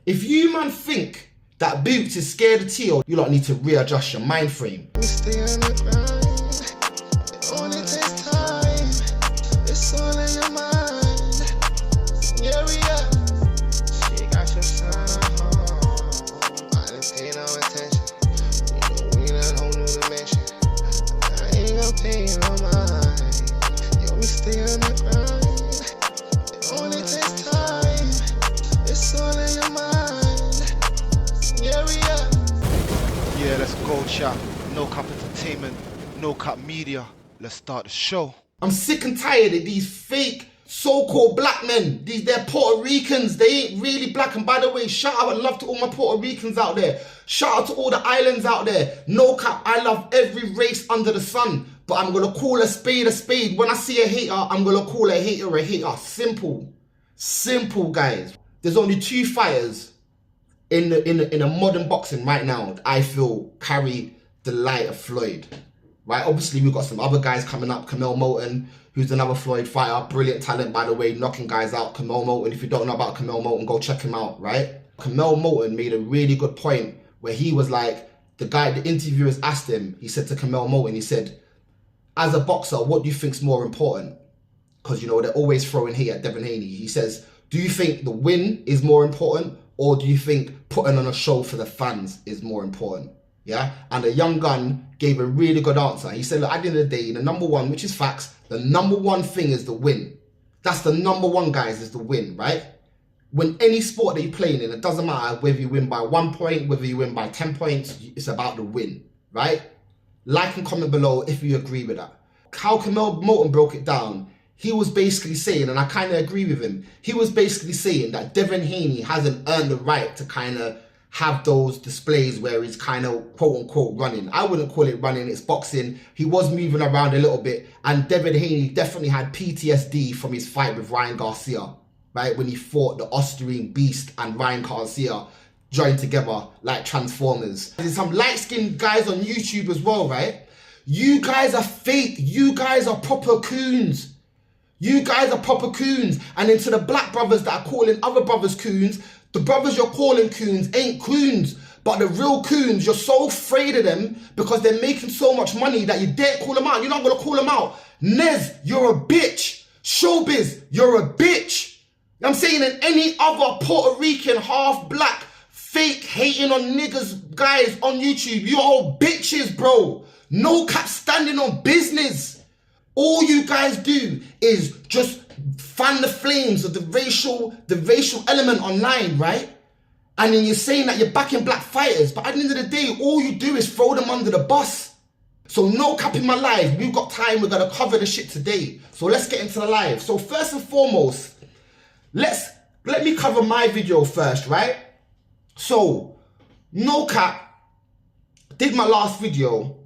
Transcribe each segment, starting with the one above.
If you man think that Boots is scared of Teo, you lot need to readjust your mind frame. Stay on the grind. It only takes time. It's all in your mind. Yeah, we are. She got your son home. I didn't pay no attention. You know we in a whole new dimension. I ain't gonna pay no mind. Yo, we stay on the grind. It only takes time. It's all in your mind. Yeah, we are. Yeah, let's go, chat. NoCap Entertainment, NoCap Media. Let's start the show. I'm sick and tired of these fake so-called black men. They're Puerto Ricans. They ain't really black. And by the way, shout out and love to all my Puerto Ricans out there. Shout out to all the islands out there. NoCap, I love every race under the sun. But I'm going to call a spade a spade. When I see a hater, I'm going to call a hater a hater. Simple. Simple, guys. There's only two fighters in a modern boxing right now that I feel carry the light of Floyd. Right? Obviously, we've got some other guys coming up. Kamel Moulton, who's another Floyd fighter. Brilliant talent, by the way, knocking guys out. Kamel Moulton, if you don't know about Kamel Moulton, go check him out, right? Kamel Moulton made a really good point where he was like, the interviewers asked him, he said to Kamel Moulton, he said, as a boxer, what do you think's more important? Because, you know, they're always throwing hate at Devin Haney. He says, do you think the win is more important, or do you think putting on a show for the fans is more important? Yeah, and the young gun gave a really good answer. He said, look, at the end of the day, the number one, which is facts, the number one thing is the win. That's the number one, guys, is the win, right? When any sport that you're playing in, it doesn't matter whether you win by 1 point, whether you win by 10 points, it's about the win, right? Like and comment below if you agree with that. How Kamel Moulton broke it down, he was basically saying, and I kind of agree with him, he was basically saying that Devin Haney hasn't earned the right to kind of have those displays where he's kind of quote unquote running. I wouldn't call it running, it's boxing. He was moving around a little bit, and Devin Haney definitely had PTSD from his fight with Ryan Garcia, right? When he fought the Austrian Beast and Ryan Garcia joined together like Transformers. There's some light-skinned guys on YouTube as well, right? You guys are fake. You guys are proper coons. You guys are proper coons. And then to the black brothers that are calling other brothers coons, the brothers you're calling coons ain't coons, but the real coons, you're so afraid of them because they're making so much money that you dare call them out. You're not going to call them out. Nez, you're a bitch. Showbiz, you're a bitch. I'm saying, in any other Puerto Rican, half black, fake hating on niggas guys on YouTube, you're all bitches, bro. NoCap standing on business. All you guys do is just fan the flames of the racial element online, right? And then you're saying that you're backing black fighters, but at the end of the day, all you do is throw them under the bus. So NoCap in my live, we've got time, we're gonna cover the shit today. So let's get into the live. So first and foremost, let me cover my video first, right? So NoCap did my last video,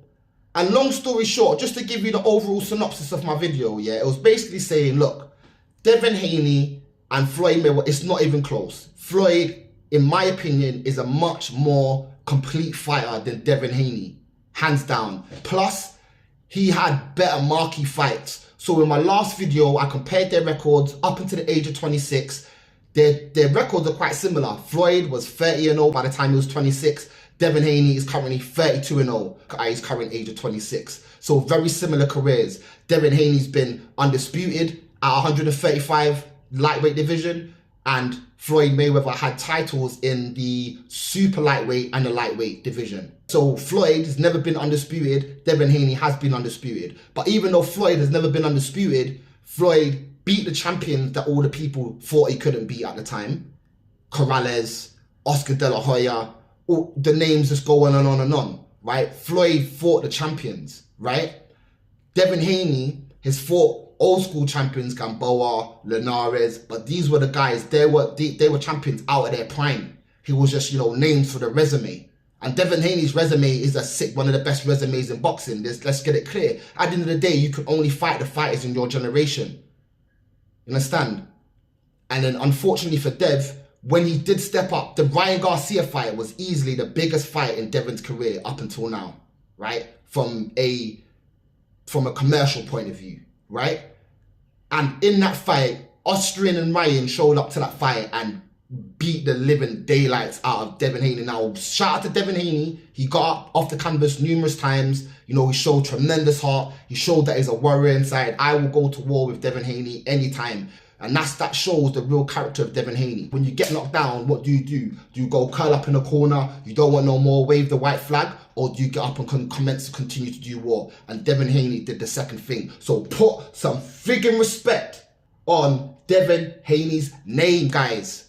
and long story short, just to give you the overall synopsis of my video, yeah, it was basically saying, look, Devin Haney and Floyd Mayweather, it's not even close. Floyd, in my opinion, is a much more complete fighter than Devin Haney, hands down. Plus, he had better marquee fights. So in my last video, I compared their records up until the age of 26. Their records are quite similar. Floyd was 30-0 by the time he was 26. Devin Haney is currently 32-0 at his current age of 26. So very similar careers. Devin Haney's been undisputed at 135 lightweight division, and Floyd Mayweather had titles in the super lightweight and the lightweight division. So Floyd has never been undisputed, Devin Haney has been undisputed. But even though Floyd has never been undisputed, Floyd beat the champions that all the people thought he couldn't beat at the time. Corrales, Oscar De La Hoya, all the names just go on and on and on, right? Floyd fought the champions, right? Devin Haney has fought old school champions, Gamboa, Linares, but these were the guys, they were champions out of their prime. He was just, you know, named for the resume. And Devin Haney's resume is one of the best resumes in boxing. Let's get it clear. At the end of the day, you can only fight the fighters in your generation. You understand? And then unfortunately for Dev, when he did step up, the Ryan Garcia fight was easily the biggest fight in Devin's career up until now, right? From a commercial point of view, right? And in that fight, Austrian and Ryan showed up to that fight and beat the living daylights out of Devin Haney. Now, shout out to Devin Haney. He got up off the canvas numerous times. You know, he showed tremendous heart. He showed that he's a warrior inside. I will go to war with Devin Haney anytime. And that shows the real character of Devin Haney. When you get knocked down, what do? Do you go curl up in a corner? You don't want no more, wave the white flag? Or do you get up and commence to continue to do war? And Devin Haney did the second thing. So put some friggin' respect on Devin Haney's name, guys.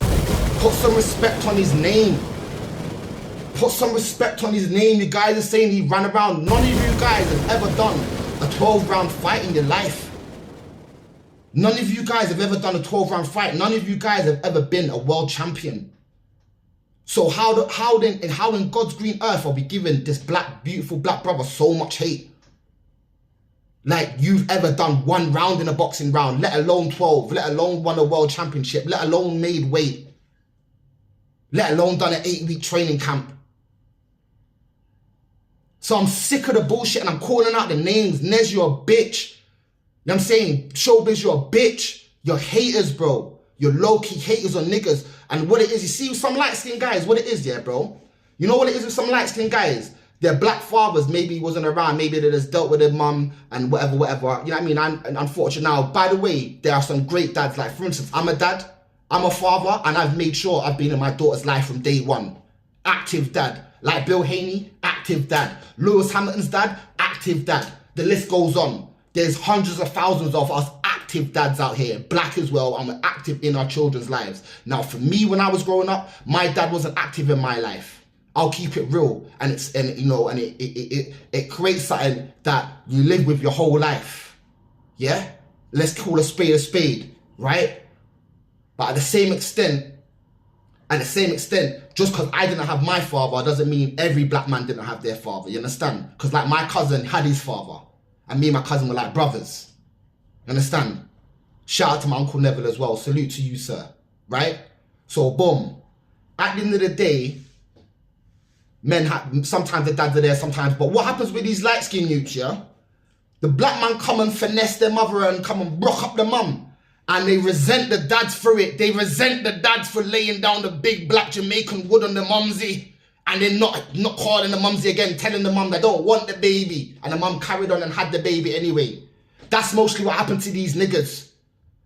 Put some respect on his name. Put some respect on his name. You guys are saying he ran around. None of you guys have ever done a 12-round fight in your life. None of you guys have ever done a 12-round fight. None of you guys have ever been a world champion. So how in God's green earth are we giving this beautiful black brother so much hate? Like you've ever done 1 round in a boxing round, let alone 12, let alone won a world championship, let alone made weight, let alone done an 8-week training camp. So I'm sick of the bullshit and I'm calling out the names. Nez, you're a bitch. You know what I'm saying? Showbiz, you're a bitch. You're haters, bro. You're low-key haters on niggas. And what it is, you see some light-skinned guys, what it is, yeah, bro? You know what it is with some light-skinned guys? Their black fathers maybe wasn't around. Maybe they just dealt with their mum and whatever. You know what I mean? And unfortunately now, by the way, there are some great dads. Like, for instance, I'm a dad. I'm a father. And I've made sure I've been in my daughter's life from day one. Active dad. Like Bill Haney, active dad. Lewis Hamilton's dad, active dad. The list goes on. There's hundreds of thousands of us active dads out here, black as well. I'm active in our children's lives. Now, for me, when I was growing up, my dad wasn't active in my life. I'll keep it real, and it creates something that you live with your whole life. Yeah, let's call a spade, right? But at the same extent, just because I didn't have my father doesn't mean every black man didn't have their father. You understand? Because like my cousin had his father. And me and my cousin were like brothers. You understand? Shout out to my Uncle Neville as well. Salute to you, sir. Right? So, boom. At the end of the day, sometimes the dads are there, sometimes. But what happens with these light-skinned youths, yeah? The black man come and finesse their mother and come and rock up the mum. And they resent the dads for it. They resent the dads for laying down the big black Jamaican wood on the mumsy. And then not calling the mumsy again, telling the mum they don't want the baby. And the mum carried on and had the baby anyway. That's mostly what happened to these niggas.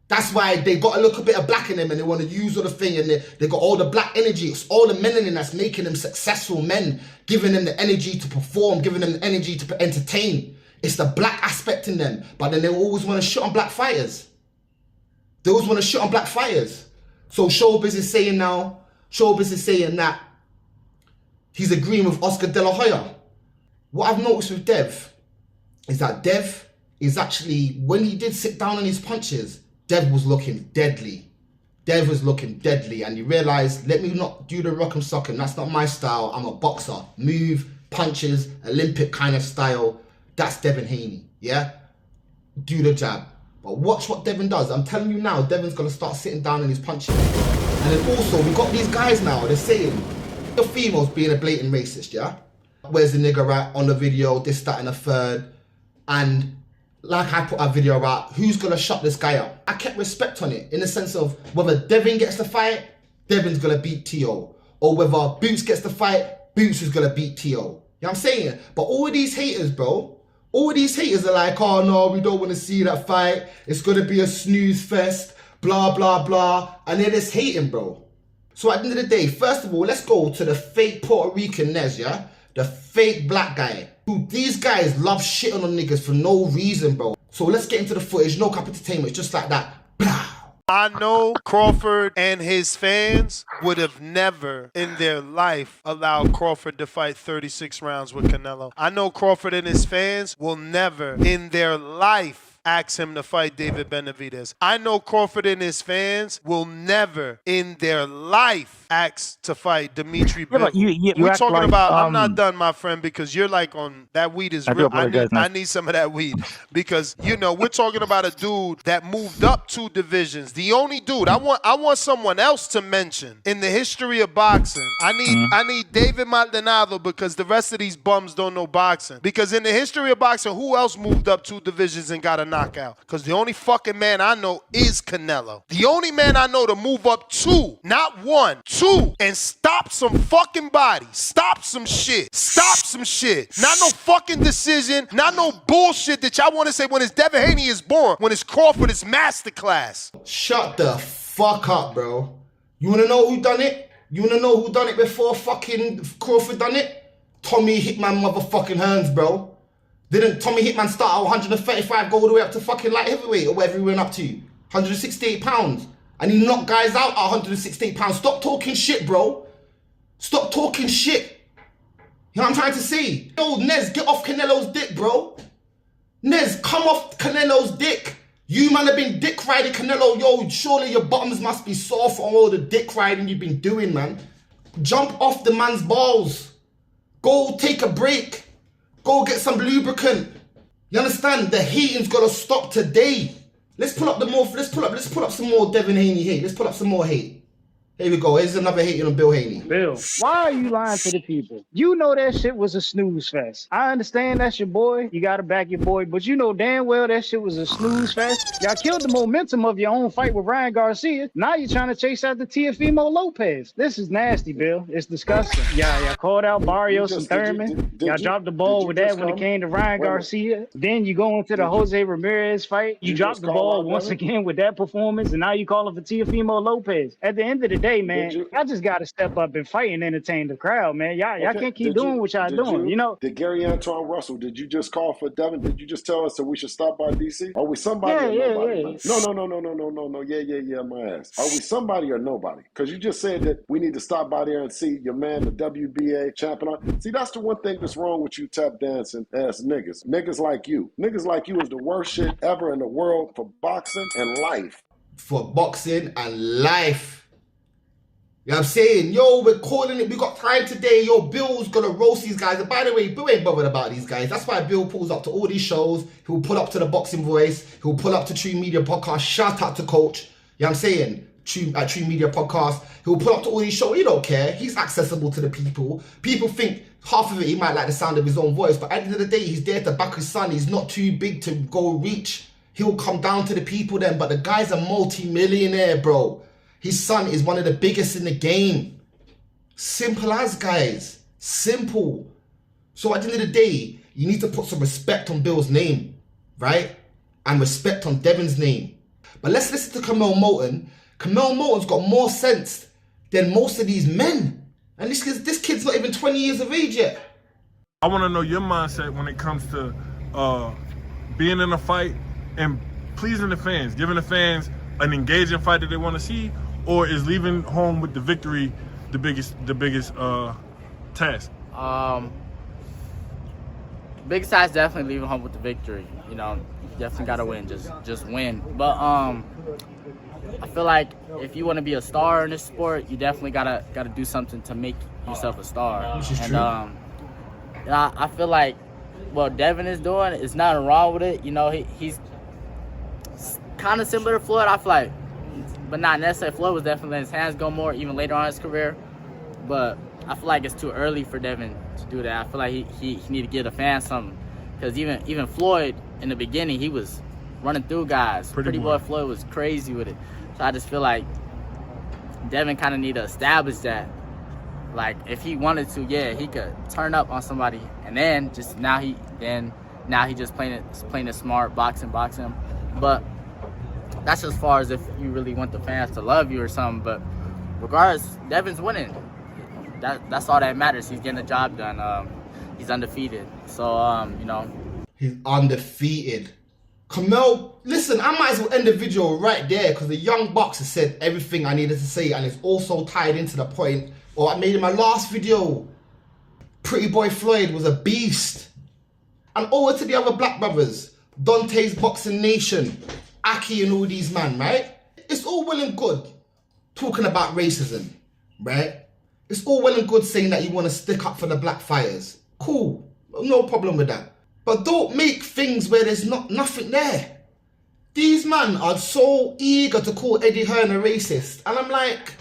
That's why they got a little bit of black in them and they want to use all the thing and they got all the black energy. It's all the melanin that's making them successful men, giving them the energy to perform, giving them the energy to entertain. It's the black aspect in them. But then they always want to shit on black fighters. They always want to shit on black fighters. So Showbiz is saying that he's agreeing with Oscar De La Hoya. What I've noticed with Dev is that Dev is actually, when he did sit down on his punches, Dev was looking deadly. Dev was looking deadly, and he realized, let me not do the rock and sock him. That's not my style. I'm a boxer. Move, punches, Olympic kind of style. That's Devin Haney, yeah? Do the jab. But watch what Devin does. I'm telling you now, Devin's going to start sitting down on his punches. And then also, we got these guys now, they're saying, the females being a blatant racist, yeah? Where's the nigger at on the video, this, that, and a third. And like I put our video out, who's gonna shut this guy up? I kept respect on it in the sense of whether Devin gets the fight, Devin's gonna beat Teo. Or whether Boots gets the fight, Boots is gonna beat Teo. You know what I'm saying? But all of these haters, bro, all of these haters are like, oh no, we don't wanna see that fight. It's gonna be a snooze fest, blah, blah, blah. And they're just hating, bro. So at the end of the day, first of all, let's go to the fake Puerto Rican Nez, yeah? The fake black guy. Who these guys love shitting on niggas for no reason, bro. So let's get into the footage. NoCap Entertainment, just like that. Blah. I know Crawford and his fans would have never in their life allowed Crawford to fight 36 rounds with Canelo. I know Crawford and his fans will never in their life ask him to fight David Benavidez. I know Crawford and his fans will never in their life ask to fight Dimitri Bivol. We're talking like, about, I'm not done, my friend, because you're like on, that weed is real. I need some of that weed. Because, you know, we're talking about a dude that moved up 2 divisions. The only dude, I want someone else to mention in the history of boxing. I need David Maldonado, because the rest of these bums don't know boxing. Because in the history of boxing, who else moved up 2 divisions and got a knockout. Because the only fucking man I know is Canelo. The only man I know to move up 2, not 1, 2, and stop some fucking bodies. Stop some shit. Stop some shit. Not no fucking decision. Not no bullshit that y'all want to say when it's Devin Haney is born. When it's Crawford is masterclass. Shut the fuck up, bro. You wanna know who done it? You wanna know who done it before fucking Crawford done it? Tommy Hitman motherfucking Hearns, bro. Didn't Tommy Hitman start at 135, go all the way up to fucking light heavyweight or whatever he went up to? 168 pounds. And he knocked guys out at 168 pounds. Stop talking shit, bro. Stop talking shit. You know what I'm trying to say? Yo, Nez, get off Canelo's dick, bro. Nez, come off Canelo's dick. You man have been dick riding Canelo. Yo, surely your bottoms must be sore from all the dick riding you've been doing, man. Jump off the man's balls. Go take a break. Go get some lubricant. You understand? The hating's gotta stop today. Let's pull up some more Devin Haney hate. Let's pull up some more hate. Here we go. Here's another hating on Bill Haney. Bill, why are you lying to the people? You know that shit was a snooze fest. I understand that's your boy. You gotta back your boy, but you know damn well that shit was a snooze fest. Y'all killed the momentum of your own fight with Ryan Garcia. Now you're trying to chase after Teofimo Lopez. This is nasty, Bill. It's disgusting. Y'all called out Barrios and Thurman. Y'all dropped the ball with that when it came to Ryan Garcia. Then you go into the Jose Ramirez fight. You dropped the ball once again with that performance, and now you calling for Teofimo Lopez. At the end of the day, man, y'all just got to step up and fight and entertain the crowd, man. Y'all can't keep doing what y'all doing, you know? Did Gary Antoine Russell, did you just call for Devin? Did you just tell us that we should stop by DC? Are we somebody or nobody? No. Yeah, my ass. Are we somebody or nobody? Because you just said that we need to stop by there and see your man, the WBA champion. See, that's the one thing that's wrong with you tap dancing ass niggas. Niggas like you. Niggas like you is the worst shit ever in the world for boxing and life. For boxing and life. You know what I'm saying? Yo, we're calling it. We got time today. Yo, Bill's gonna roast these guys. And by the way, Bill ain't bothered about these guys. That's why Bill pulls up to all these shows. He'll pull up to the Boxing Voice. He'll pull up to True Media Podcast. Shout out to Coach. You know what I'm saying? True Media Podcast. He'll pull up to all these shows. He don't care. He's accessible to the people. People think half of it he might like the sound of his own voice. But at the end of the day, he's there to back his son. He's not too big to go reach. He'll come down to the people then. But the guy's a multi-millionaire, bro. His son is one of the biggest in the game. Simple as, guys. Simple. So at the end of the day, you need to put some respect on Bill's name, right? And respect on Devin's name. But let's listen to Kamel Moulton. Kamel Moulton's got more sense than most of these men. And this kid's not even 20 years of age yet. I want to know your mindset when it comes to being in a fight and pleasing the fans, giving the fans an engaging fight that they want to see, or is leaving home with the victory the biggest task? Biggest task definitely leaving home with the victory. You know, you definitely gotta win, just win. But I feel like if you want to be a star in this sport, you definitely gotta do something to make yourself a star. Which is and true. I feel like what Devin is doing is nothing wrong with it. You know, he's kind of similar to Floyd, I feel like, but not necessarily. Floyd was definitely letting his hands go more, even later on in his career. But I feel like it's too early for Devin to do that. I feel like he need to give the fans something, because even Floyd in the beginning, he was running through guys. Pretty boy Floyd was crazy with it. So I just feel like Devin kind of need to establish that. Like if he wanted to, yeah, he could turn up on somebody, and then now he just playing it smart, boxing. But that's as far as if you really want the fans to love you or something. But regardless, Devin's winning. That's all that matters. He's getting the job done. He's undefeated. So, you know. He's undefeated. Kamel, listen, I might as well end the video right there, because the young boxer said everything I needed to say, and it's also tied into the point, or I made in my last video. Pretty boy Floyd was a beast. And over to the other black brothers, Dante's Boxing Nation, Aki and all these man, right? It's all well and good talking about racism, right? It's all well and good saying that you want to stick up for the black fighters. Cool, no problem with that. But don't make things where there's nothing there. These men are so eager to call Eddie Hearn a racist. And I'm like,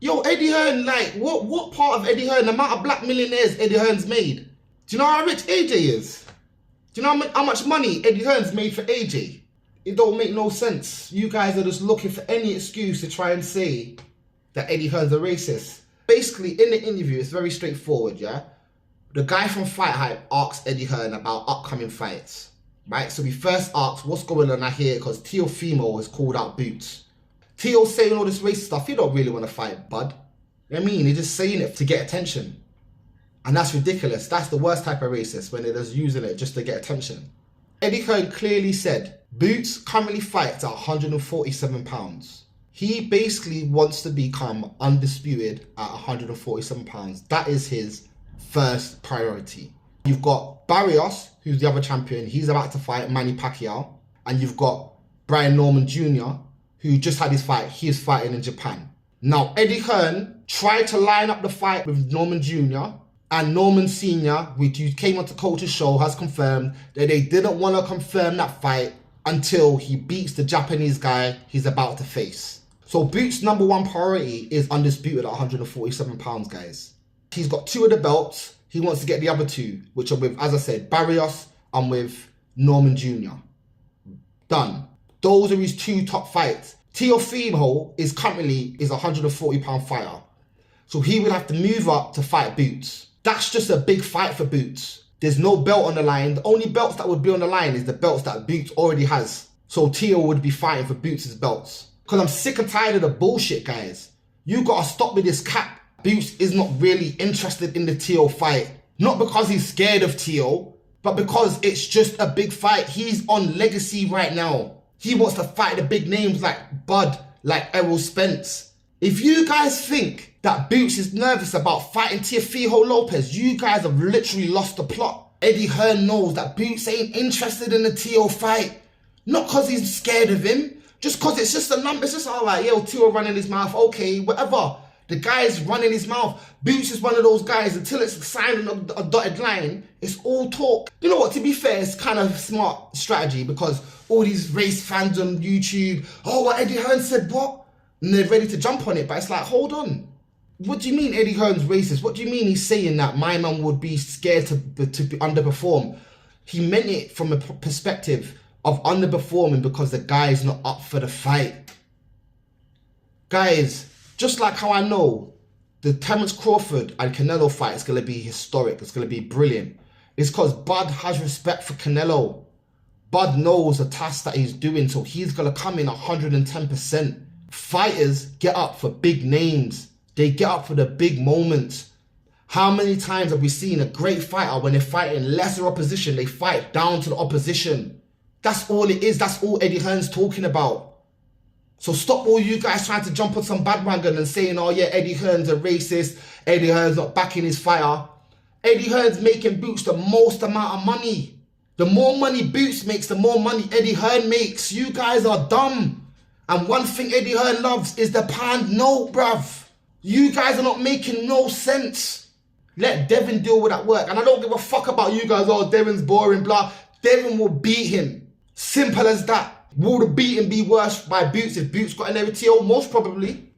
yo, Eddie Hearn, like, what part of Eddie Hearn, the amount of black millionaires Eddie Hearn's made? Do you know how rich AJ is? Do you know how much money Eddie Hearn's made for AJ? It don't make no sense. You guys are just looking for any excuse to try and say that Eddie Hearn's a racist. Basically, in the interview, it's very straightforward, yeah? The guy from Fight Hype asks Eddie Hearn about upcoming fights, right? So we first asked, what's going on out here? Because Teofimo has called out Boots. Teo's saying all this racist stuff. He don't really want to fight Bud. You know what I mean? He's just saying it to get attention. And that's ridiculous. That's the worst type of racist, when they're just using it just to get attention. Eddie Hearn clearly said, Boots currently fights at 147 pounds. He basically wants to become undisputed at 147 pounds. That is his first priority. You've got Barrios, who's the other champion. He's about to fight Manny Pacquiao. And you've got Brian Norman Jr., who just had his fight. He is fighting in Japan. Now, Eddie Hearn tried to line up the fight with Norman Jr., and Norman Sr., which came on to Coach's show, has confirmed that they didn't want to confirm that fight until he beats the Japanese guy he's about to face. So Boots' number one priority is undisputed at 147 pounds, guys. He's got 2 of the belts. He wants to get the other 2, which are with, as I said, Barrios and with Norman Jr. Done. Those are his 2 top fights. Teofimo is currently a 140 pound fighter. So he would have to move up to fight Boots. That's just a big fight for Boots. There's no belt on the line. The only belts that would be on the line is the belts that Boots already has. So Teo would be fighting for Boots' belts. Because I'm sick and tired of the bullshit, guys. You gotta stop with this cap. Boots is not really interested in the Teo fight. Not because he's scared of Teo, but because it's just a big fight. He's on legacy right now. He wants to fight the big names like Bud, like Errol Spence. If you guys think that Boots is nervous about fighting Teofimo Lopez, you guys have literally lost the plot. Eddie Hearn knows that Boots ain't interested in the Teo fight. Not because he's scared of him, just because it's just a number. It's just, all right, yo, Teo running his mouth, okay, whatever. The guy's running his mouth. Boots is one of those guys, until it's signed on a dotted line, it's all talk. You know what, to be fair, it's kind of smart strategy, because all these race fans on YouTube, oh, what Eddie Hearn said, what? And they're ready to jump on it, but it's like, hold on. What do you mean Eddie Hearn's racist? What do you mean he's saying that my man would be scared to underperform? He meant it from a perspective of underperforming because the guy's not up for the fight. Guys, just like how I know the Terence Crawford and Canelo fight is going to be historic, it's going to be brilliant, it's because Bud has respect for Canelo. Bud knows the task that he's doing, so he's going to come in 110%. Fighters get up for big names. They get up for the big moments. How many times have we seen a great fighter, when they're fighting lesser opposition, they fight down to the opposition? That's all it is. That's all Eddie Hearn's talking about. So stop all you guys trying to jump on some bandwagon and saying, oh yeah, Eddie Hearn's a racist. Eddie Hearn's not backing his fighter. Eddie Hearn's making Boots the most amount of money. The more money Boots makes, the more money Eddie Hearn makes. You guys are dumb. And one thing Eddie Hearn loves is the pound note, bruv. You guys are not making no sense. Let Devin deal with that work. And I don't give a fuck about you guys. Oh, Devin's boring, blah. Devin will beat him. Simple as that. Will the beating be worse by Boots if Boots got an ATO? Most probably.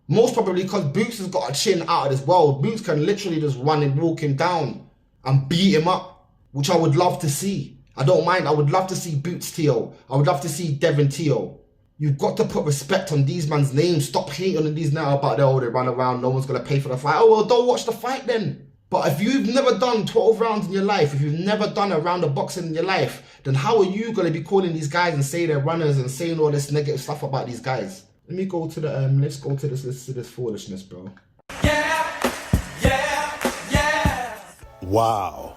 Most probably, because Boots has got a chin out of this world. Boots can literally just run and walk him down and beat him up, which I would love to see. I don't mind. I would love to see Boots Teo. I would love to see Devin Teo. You've got to put respect on these man's names. Stop hating on these now about they run around, no one's going to pay for the fight. Oh, well, don't watch the fight then. But if you've never done 12 rounds in your life, if you've never done a round of boxing in your life, then how are you going to be calling these guys and say they're runners and saying all this negative stuff about these guys? Let me go to the, let's go to this foolishness, bro. Yeah, yeah, yeah. Wow.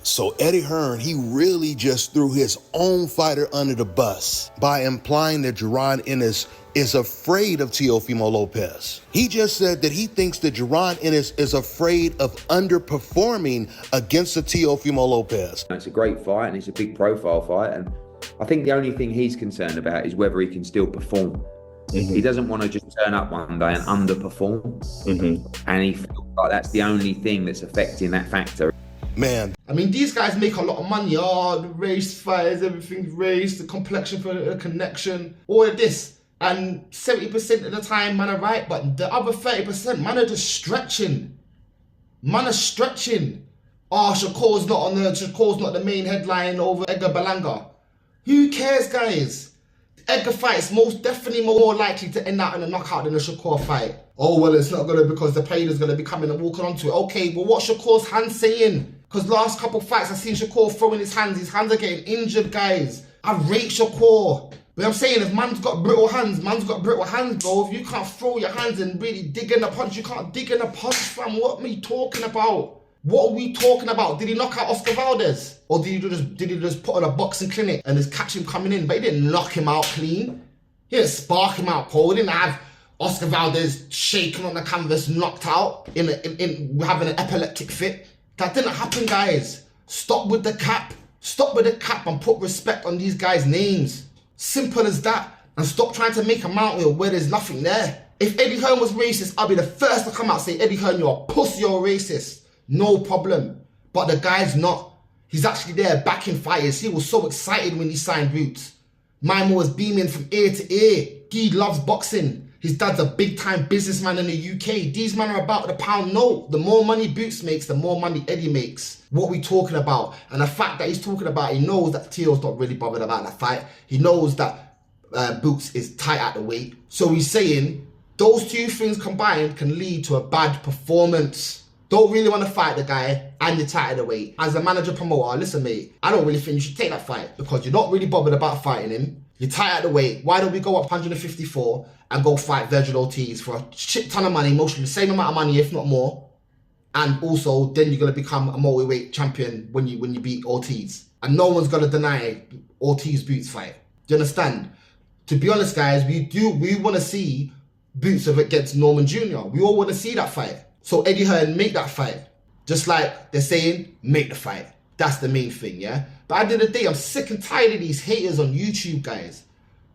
So Eddie Hearn, he really just threw his own fighter under the bus by implying that Jerron Ennis is afraid of Teofimo Lopez. He just said that he thinks that Jerron Ennis is afraid of underperforming against the Teofimo Lopez. It's a great fight and it's a big profile fight. And I think the only thing he's concerned about is whether he can still perform. He doesn't want to just turn up one day and underperform. And he feels like that's the only thing that's affecting that factor. Man, I mean, these guys make a lot of money. Oh, the race fighters, everything's race, the complexion for the connection, all of this. And 70% of the time, man are right, but the other 30%, man are just stretching. Man are stretching. Oh, Shakur's not the main headline over Edgar Berlanga. Who cares, guys? Edgar fight is most definitely more likely to end out in a knockout than a Shakur fight. Oh, well, it's not going to because the Prader's going to be coming and walking onto it. Okay, well, what's Shakur's hand saying? Because last couple fights, I've seen Shakur throwing his hands are getting injured, guys. I rate Shakur. But I'm saying, if man's got brittle hands, bro. If you can't throw your hands and really dig in a punch, you can't dig in a punch, fam. What are we talking about? What are we talking about? Did he knock out Oscar Valdez? Or did he just put on a boxing clinic and just catch him coming in? But he didn't knock him out clean. He didn't spark him out cold. He didn't have Oscar Valdez shaking on the canvas, knocked out, in having an epileptic fit. That didn't happen, guys. Stop with the cap. Stop with the cap and put respect on these guys' names. Simple as that. And stop trying to make a mountain where there's nothing there. If Eddie Hearn was racist, I'll be the first to come out and say, Eddie Hearn, you're a pussy, you're racist. No problem. But the guy's not. He's actually there backing fighters. He was so excited when he signed Boots. Mine was beaming from ear to ear. He loves boxing. His dad's a big-time businessman in the UK. These men are about the pound note. The more money Boots makes, the more money Eddie makes. What we talking about? And the fact that he's talking about, he knows that Teo's not really bothered about that fight. He knows that Boots is tight at the weight. So he's saying those two things combined can lead to a bad performance. Don't really want to fight the guy and you're tight at the weight. As a manager promoter, listen mate, I don't really think you should take that fight because you're not really bothered about fighting him. You're tight at the weight. Why don't we go up 154 and go fight Virgil Ortiz for a shit ton of money, mostly the same amount of money, if not more. And also, then you're going to become a multi-weight champion when you beat Ortiz. And no one's going to deny Ortiz Boots fight. Do you understand? To be honest, guys, we want to see Boots against Norman Jr. We all want to see that fight. So Eddie Hearn, make that fight. Just like they're saying, make the fight. That's the main thing, yeah? But at the end of the day, I'm sick and tired of these haters on YouTube, guys.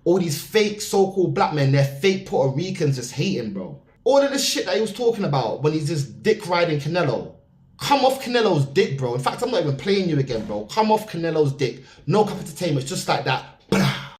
All these fake so-called black men, they're fake Puerto Ricans just hating, bro. All of this shit that he was talking about when he's just dick riding Canelo. Come off Canelo's dick, bro. In fact, I'm not even playing you again, bro. Come off Canelo's dick. NoCap Entertainment, just like that.